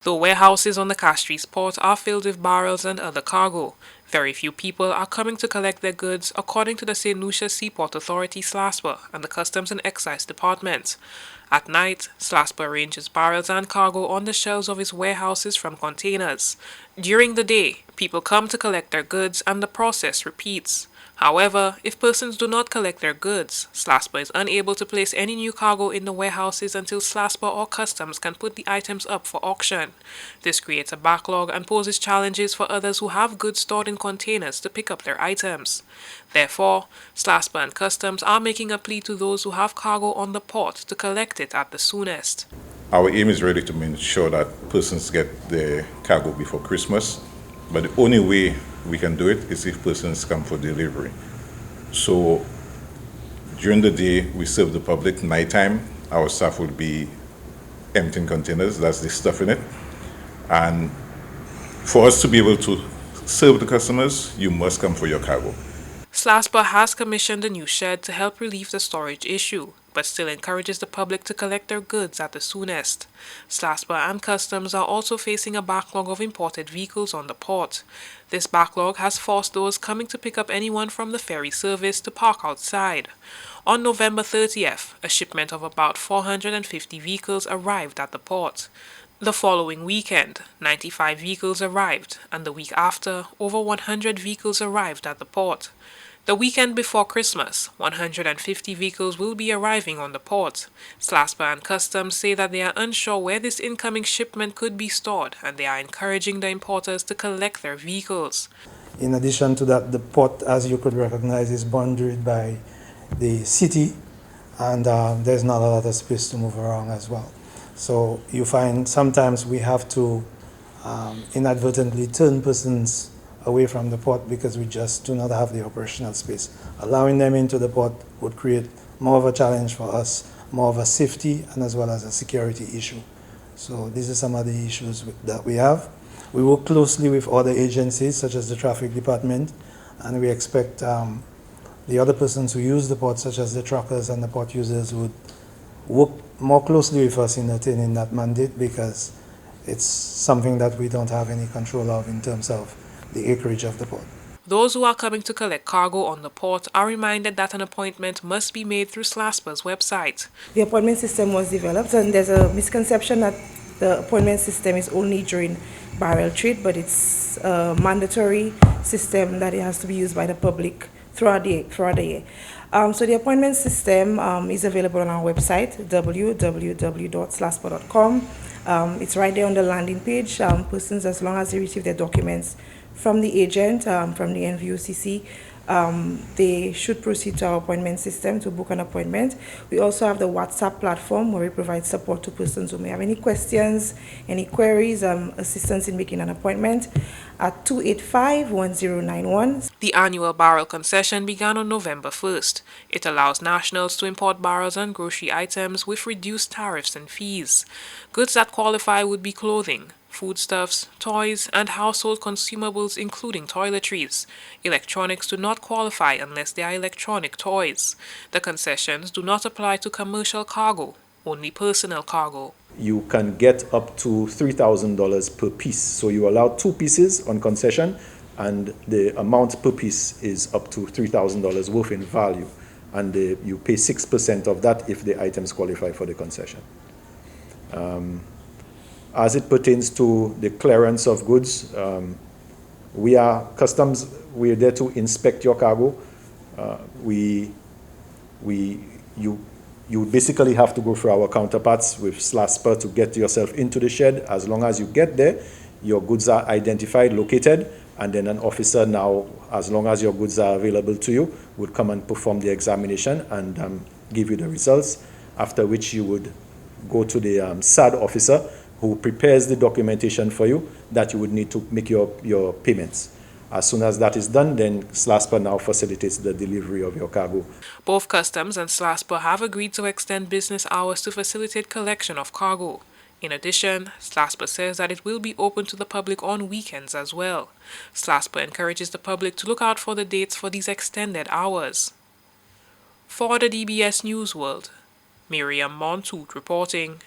Though warehouses on the Castries port are filled with barrels and other cargo, very few people are coming to collect their goods, according to the St. Lucia Seaport Authority SLASPA and the Customs and Excise Department. At night, SLASPA arranges barrels and cargo on the shelves of its warehouses from containers. During the day, people come to collect their goods and the process repeats. However, if persons do not collect their goods, SLASPA is unable to place any new cargo in the warehouses until SLASPA or Customs can put the items up for auction. This creates a backlog and poses challenges for others who have goods stored in containers to pick up their items. Therefore, SLASPA and Customs are making a plea to those who have cargo on the port to collect it at the soonest. Our aim is really to make sure that persons get their cargo before Christmas, but the only way we can do it is if persons come for delivery. So during the day, we serve the public. Nighttime, our staff will be emptying containers, that's the stuff in it. And for us to be able to serve the customers, you must come for your cargo. SLASPA has commissioned a new shed to help relieve the storage issue, but still encourages the public to collect their goods at the soonest. SLASPA and Customs are also facing a backlog of imported vehicles on the port. This backlog has forced those coming to pick up anyone from the ferry service to park outside. On November 30th, a shipment of about 450 vehicles arrived at the port. The following weekend, 95 vehicles arrived, and the week after, over 100 vehicles arrived at the port. The weekend before Christmas, 150 vehicles will be arriving on the port. SLASPA and Customs say that they are unsure where this incoming shipment could be stored, and they are encouraging the importers to collect their vehicles. In addition to that, the port, as you could recognize, is boundaried by the city, and there's not a lot of space to move around as well. So you find sometimes we have to inadvertently turn persons away from the port because we just do not have the operational space. Allowing them into the port would create more of a challenge for us, more of a safety and as well as a security issue. So these are some of the issues that we have. We work closely with other agencies such as the traffic department, and we expect the other persons who use the port, such as the truckers and the port users, would work more closely with us in attaining that mandate, because it's something that we don't have any control of in terms of the acreage of the port. Those who are coming to collect cargo on the port are reminded that an appointment must be made through SLASPA's website. The appointment system was developed, and there's a misconception that the appointment system is only during barrel trade, but it's a mandatory system that it has to be used by the public throughout the year. So the appointment system is available on our website, www.slaspa.com. It's right there on the landing page. Persons, as long as they receive their documents from the agent, from the NVOCC, they should proceed to our appointment system to book an appointment. We also have the WhatsApp platform where we provide support to persons who may have any questions, any queries, assistance in making an appointment at 285-1091. The annual barrel concession began on November 1st. It allows nationals to import barrels and grocery items with reduced tariffs and fees. Goods that qualify would be clothing, foodstuffs, toys, and household consumables including toiletries. Electronics do not qualify unless they are electronic toys. The concessions do not apply to commercial cargo, only personal cargo. You can get up to $3,000 per piece. So you allow 2 pieces on concession, and the amount per piece is up to $3,000 worth in value. And you pay 6% of that if the items qualify for the concession. As it pertains to the clearance of goods, we are Customs. We're there to inspect your cargo. You basically have to go through our counterparts with SLASPA to get yourself into the shed. As long as you get there, your goods are identified, located, and then an officer now, as long as your goods are available to you, would come and perform the examination and give you the results, after which you would go to the SAD officer, who prepares the documentation for you that you would need to make your payments. As soon as that is done, then SLASPA now facilitates the delivery of your cargo. Both Customs and SLASPA have agreed to extend business hours to facilitate collection of cargo. In addition, SLASPA says that it will be open to the public on weekends as well. SLASPA encourages the public to look out for the dates for these extended hours. For the DBS News World, Miriam Montoot reporting.